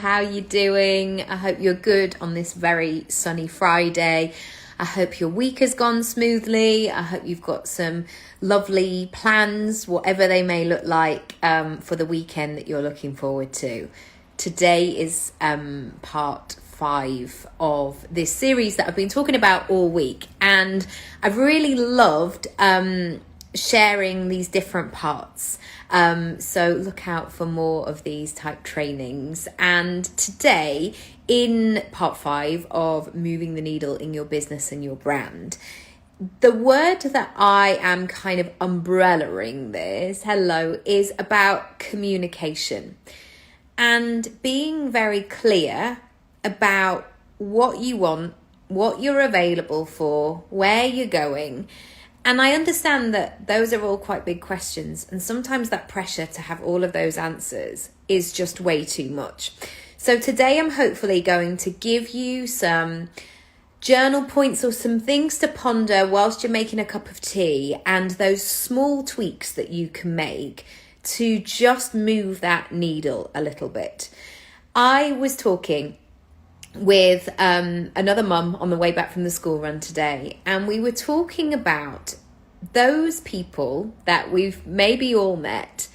How you doing? I hope you're good on this very sunny Friday. I hope your week has gone smoothly. I hope you've got some lovely plans, whatever they may look like, for the weekend that you're looking forward to. Today is part 5 of this series that I've been talking about all week, and I've really loved sharing these different parts. So look out for more of these type trainings. And today, in part 5 of moving the needle in your business and your brand, the word that I am kind of umbrellaing this, is about communication and being very clear about what you want, what you're available for, where you're going. And I understand that those are all quite big questions, and sometimes that pressure to have all of those answers is just way too much. So today I'm hopefully going to give you some journal points or some things to ponder whilst you're making a cup of tea, and those small tweaks that you can make to just move that needle a little bit. I was talking with another mum on the way back from the school run today, and we were talking about those people that we've maybe all met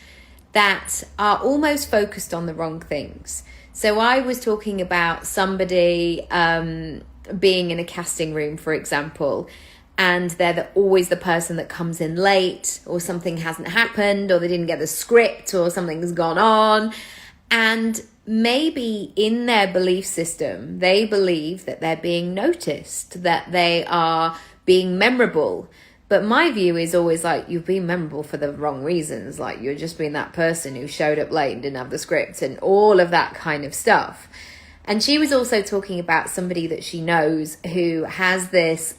that are almost focused on the wrong things. So I was talking about somebody being in a casting room, for example, and they're always the person that comes in late, or something hasn't happened, or they didn't get the script, or something's gone on. And maybe in their belief system, they believe that they're being noticed, that they are being memorable. But my view is always like, you've been memorable for the wrong reasons. Like, you're just being that person who showed up late and didn't have the script and all of that kind of stuff. And she was also talking about somebody that she knows who has this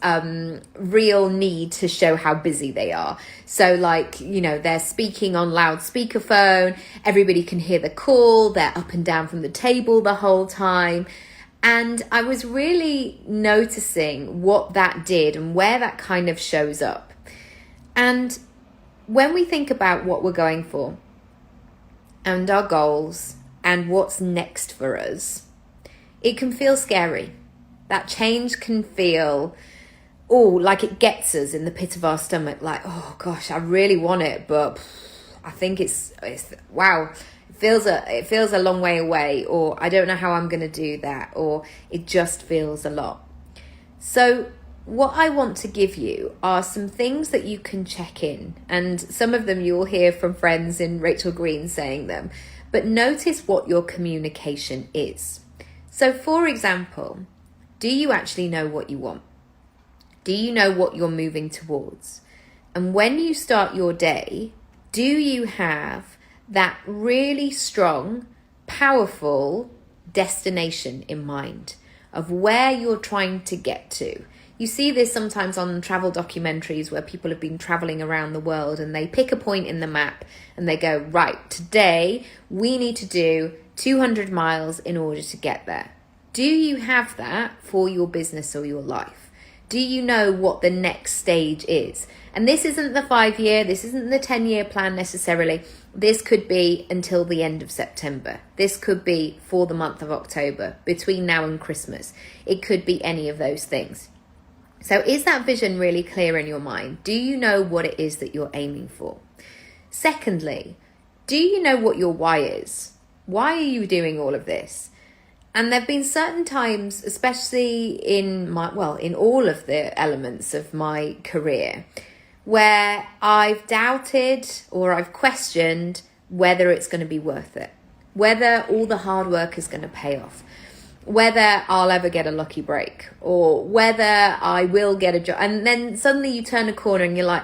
real need to show how busy they are. So like, you know, they're speaking on loudspeakerphone, everybody can hear the call, they're up and down from the table the whole time. And I was really noticing what that did and where that kind of shows up. And when we think about what we're going for and our goals and what's next for us, it can feel scary. That change can feel, like it gets us in the pit of our stomach. Like, oh gosh, I really want it, but I think it's wow. It feels a long way away, or I don't know how I'm going to do that, or it just feels a lot. So what I want to give you are some things that you can check in, and some of them you'll hear from friends in Rachel Green saying them, but notice what your communication is. So for example, do you actually know what you want? Do you know what you're moving towards? And when you start your day, do you have that really strong, powerful destination in mind of where you're trying to get to? You see this sometimes on travel documentaries where people have been traveling around the world and they pick a point in the map and they go, right, today we need to do 200 miles in order to get there. Do you have that for your business or your life? Do you know what the next stage is? And this isn't the 5-year, this isn't the 10-year plan necessarily. This could be until the end of September. This could be for the month of October, between now and Christmas. It could be any of those things. So is that vision really clear in your mind? Do you know what it is that you're aiming for? Secondly, do you know what your why is? Why are you doing all of this? And there've been certain times, especially in all of the elements of my career, where I've doubted or I've questioned whether it's going to be worth it, whether all the hard work is going to pay off, whether I'll ever get a lucky break, or whether I will get a job. And then suddenly you turn a corner and you're like,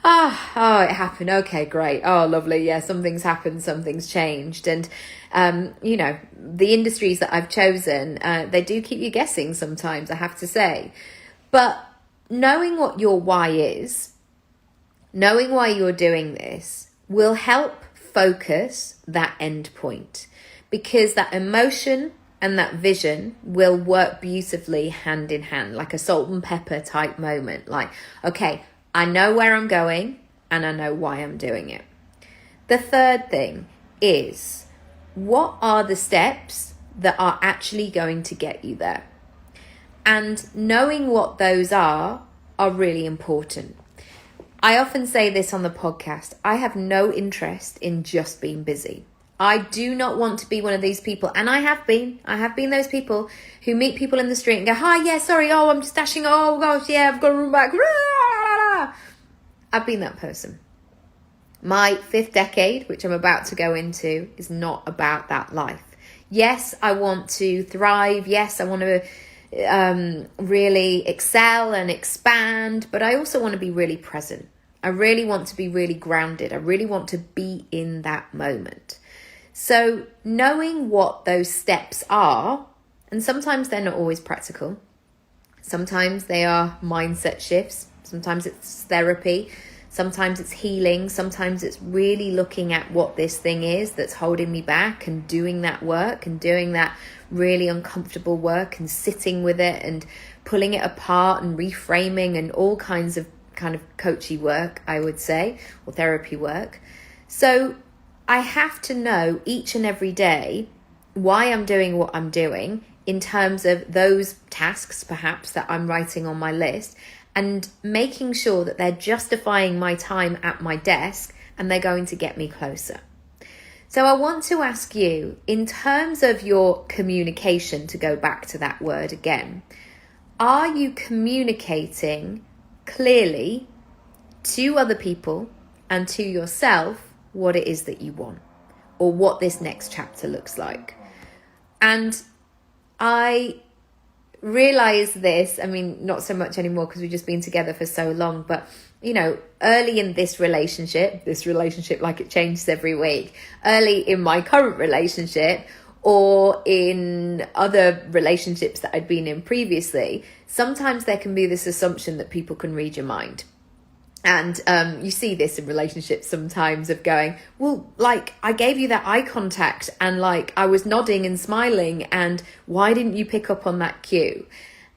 oh, it happened. Okay, great. Oh, lovely. Yeah, something's happened. Something's changed. And, the industries that I've chosen, they do keep you guessing sometimes, I have to say. But knowing what your why is, knowing why you're doing this, will help focus that end point, because that emotion and that vision will work beautifully hand in hand, like a salt and pepper type moment. Like, okay, I know where I'm going and I know why I'm doing it. The third thing is, what are the steps that are actually going to get you there. And knowing what those are really important. I often say this on the podcast. I have no interest in just being busy. I do not want to be one of these people. And I have been those people who meet people in the street and go, hi, yeah, sorry. Oh, I'm just dashing. Oh gosh, yeah, I've got to run back. I've been that person. My 5th decade, which I'm about to go into, is not about that life. Yes, I want to thrive. Yes, I want to really excel and expand, but I also want to be really present. I really want to be really grounded. I really want to be in that moment. So knowing what those steps are, and sometimes they're not always practical. Sometimes they are mindset shifts. Sometimes it's therapy. Sometimes it's healing. Sometimes it's really looking at what this thing is that's holding me back and doing that work and doing that really uncomfortable work and sitting with it and pulling it apart and reframing and all kinds of kind of coachy work, I would say, or therapy work. So I have to know each and every day why I'm doing what I'm doing in terms of those tasks, perhaps, that I'm writing on my list, and making sure that they're justifying my time at my desk and they're going to get me closer. So I want to ask you, in terms of your communication, to go back to that word again, are you communicating clearly to other people and to yourself what it is that you want or what this next chapter looks like? And I realize this, I mean, not so much anymore because we've just been together for so long, but you know, early in this relationship like it changes every week, early in my current relationship or in other relationships that I'd been in previously, sometimes there can be this assumption that people can read your mind. And you see this in relationships sometimes of going, well, like, I gave you that eye contact and like I was nodding and smiling, and why didn't you pick up on that cue?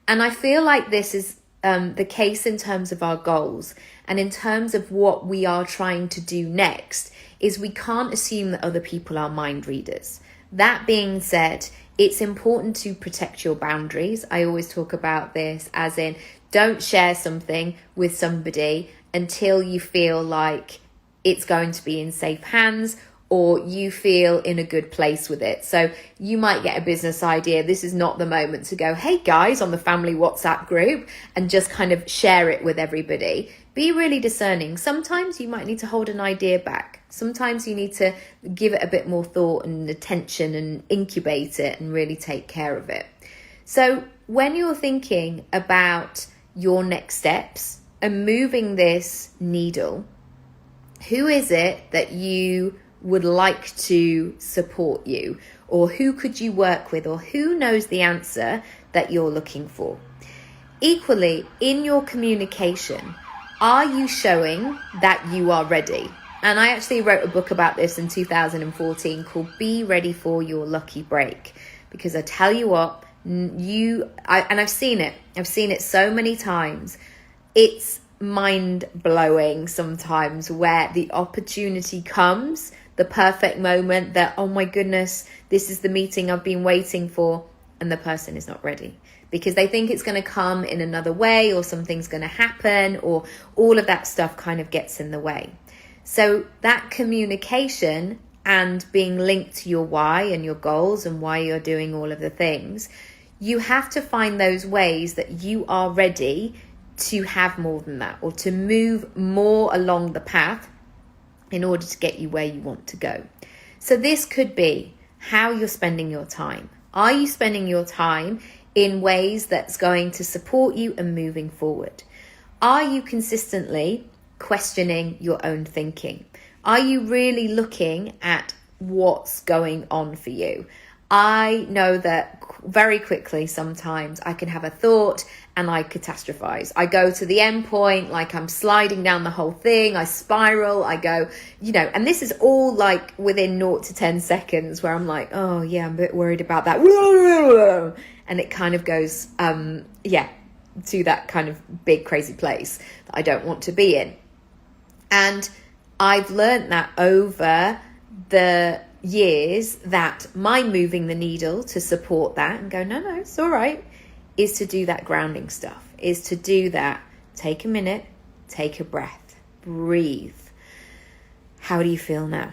And I feel like this is the case in terms of our goals and in terms of what we are trying to do next, is we can't assume that other people are mind readers. That being said, it's important to protect your boundaries. I always talk about this as in, don't share something with somebody until you feel like it's going to be in safe hands or you feel in a good place with it. So you might get a business idea. This is not the moment to go, hey guys, on the family WhatsApp group, and just kind of share it with everybody. Be really discerning. Sometimes you might need to hold an idea back. Sometimes you need to give it a bit more thought and attention and incubate it and really take care of it. So when you're thinking about your next steps and moving this needle, who is it that you would like to support you, or who could you work with, or who knows the answer that you're looking for? Equally, in your communication, are you showing that you are ready? And I actually wrote a book about this in 2014 called Be Ready for Your Lucky Break, because I tell you what, I've seen it so many times. It's mind-blowing sometimes where the opportunity comes, the perfect moment that, oh my goodness, this is the meeting I've been waiting for, and the person is not ready because they think it's going to come in another way, or something's going to happen, or all of that stuff kind of gets in the way. So that communication and being linked to your why and your goals and why you're doing all of the things, you have to find those ways that you are ready to have more than that, or to move more along the path in order to get you where you want to go. So this could be how you're spending your time. Are you spending your time in ways that's going to support you and moving forward? Are you consistently questioning your own thinking? Are you really looking at what's going on for you? I know that very quickly sometimes I can have a thought and I catastrophize. I go to the end point, like I'm sliding down the whole thing. I spiral, I go, and this is all like within 0 to 10 seconds where I'm like, oh yeah, I'm a bit worried about that. And it kind of goes, to that kind of big crazy place that I don't want to be in. And I've learned that over the years that my moving the needle to support that and go, no, it's all right, is to do that grounding stuff, is to do that. Take a minute, take a breath, breathe. How do you feel now?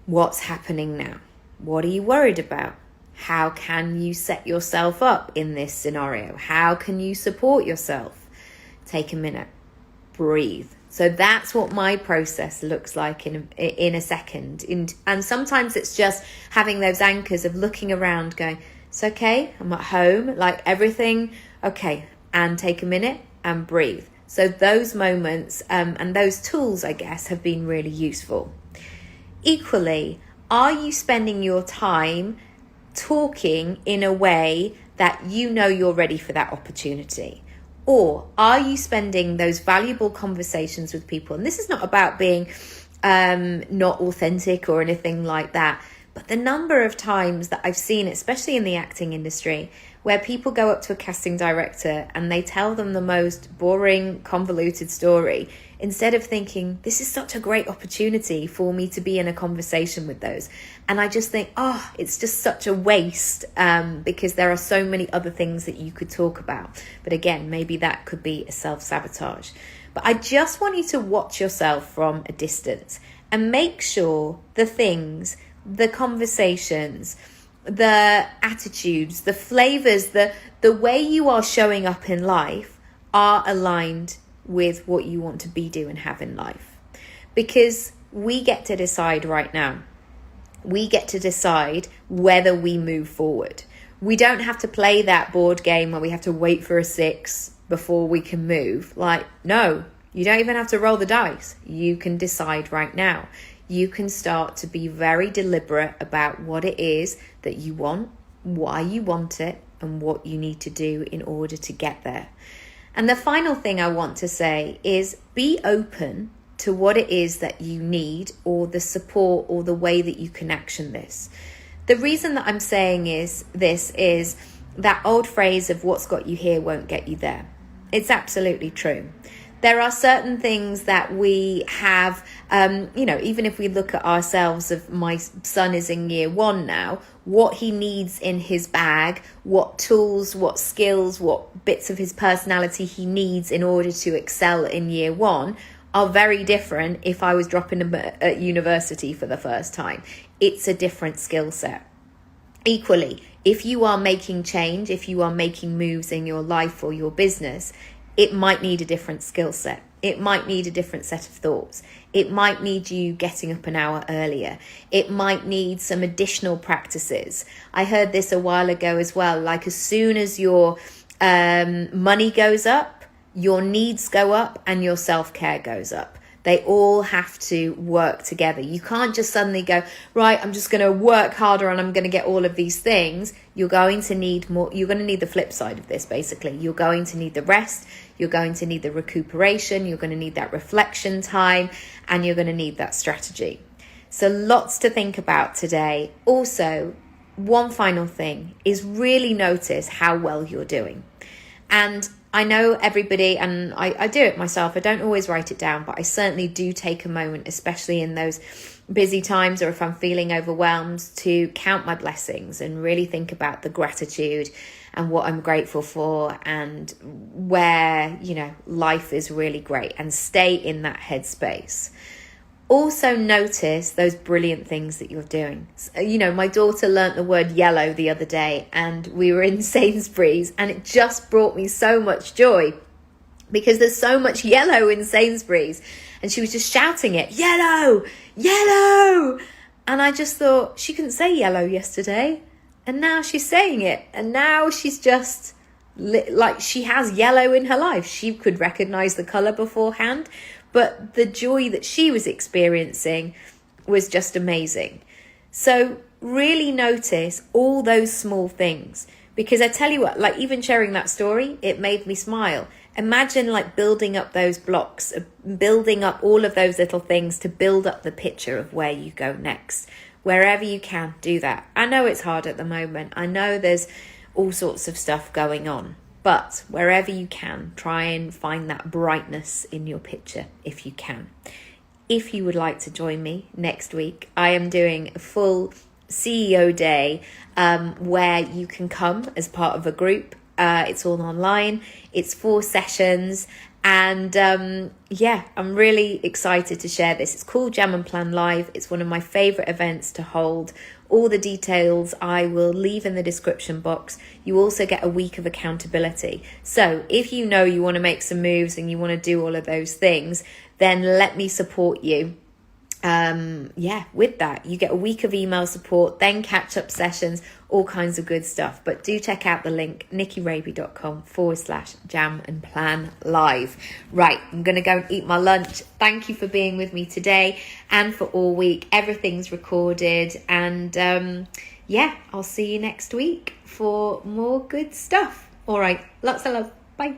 What's happening now? What are you worried about? How can you set yourself up in this scenario? How can you support yourself? Take a minute, breathe. So that's what my process looks like in a second. And sometimes it's just having those anchors of looking around going, it's okay, I'm at home, like everything, okay, and take a minute and breathe. So those moments and those tools, I guess, have been really useful. Equally, are you spending your time talking in a way that you know you're ready for that opportunity? Or are you spending those valuable conversations with people? And this is not about being not authentic or anything like that, but the number of times that I've seen, especially in the acting industry, where people go up to a casting director and they tell them the most boring, convoluted story, instead of thinking, this is such a great opportunity for me to be in a conversation with those. And I just think, it's just such a waste because there are so many other things that you could talk about. But again, maybe that could be a self-sabotage. But I just want you to watch yourself from a distance and make sure the things, the conversations, the attitudes, the flavors, the way you are showing up in life are aligned with what you want to be, do, and have in life. Because we get to decide right now. We get to decide whether we move forward. We don't have to play that board game where we have to wait for a 6 before we can move. Like, no, you don't even have to roll the dice. You can decide right now. You can start to be very deliberate about what it is that you want, why you want it, and what you need to do in order to get there. And the final thing I want to say is be open to what it is that you need, or the support, or the way that you can action this. The reason that I'm saying is that old phrase of what's got you here won't get you there. It's absolutely true. There are certain things that we have, even if we look at ourselves, of my son is in year 1 now, what he needs in his bag, what tools, what skills, what bits of his personality he needs in order to excel in year 1 are very different if I was dropping him at university for the first time. It's a different skill set. Equally, if you are making change, if you are making moves in your life or your business, it might need a different skill set. It might need a different set of thoughts. It might need you getting up an hour earlier. It might need some additional practices. I heard this a while ago as well. Like, as soon as your money goes up, your needs go up and your self-care goes up. They all have to work together. You can't just suddenly go, right, I'm just going to work harder and I'm going to get all of these things. You're going to need more. You're going to need the flip side of this, basically. You're going to need the rest. You're going to need the recuperation. You're going to need that reflection time. And you're going to need that strategy. So lots to think about today. Also, one final thing is really notice how well you're doing. And I know everybody, and I do it myself. I don't always write it down, but I certainly do take a moment, especially in those busy times or if I'm feeling overwhelmed, to count my blessings and really think about the gratitude and what I'm grateful for and where, life is really great, and stay in that headspace. Also notice those brilliant things that you're doing. My daughter learnt the word yellow the other day, and we were in Sainsbury's, and it just brought me so much joy because there's so much yellow in Sainsbury's, and she was just shouting it, yellow, yellow. And I just thought, she couldn't say yellow yesterday, and now she's saying it, and now she's just like, she has yellow in her life. She could recognize the color beforehand, but the joy that she was experiencing was just amazing. So really notice all those small things, because I tell you what, like, even sharing that story, it made me smile. Imagine like building up those blocks, building up all of those little things to build up the picture of where you go next. Wherever you can, do that. I know it's hard at the moment. I know there's all sorts of stuff going on. But wherever you can, try and find that brightness in your picture if you can. If you would like to join me next week, I am doing a full CEO Day, where you can come as part of a group. It's all online. It's 4 sessions. And I'm really excited to share this. It's called Jam and Plan Live. It's one of my favorite events to hold. All the details I will leave in the description box. You also get a week of accountability. So if you know you want to make some moves and you want to do all of those things, then let me support you. With that, you get a week of email support, then catch-up sessions, all kinds of good stuff. But do check out the link, nikiraby.com/jam and plan live. Right, I'm going to go and eat my lunch. Thank you for being with me today and for all week. Everything's recorded, and I'll see you next week for more good stuff. All right, lots of love. Bye.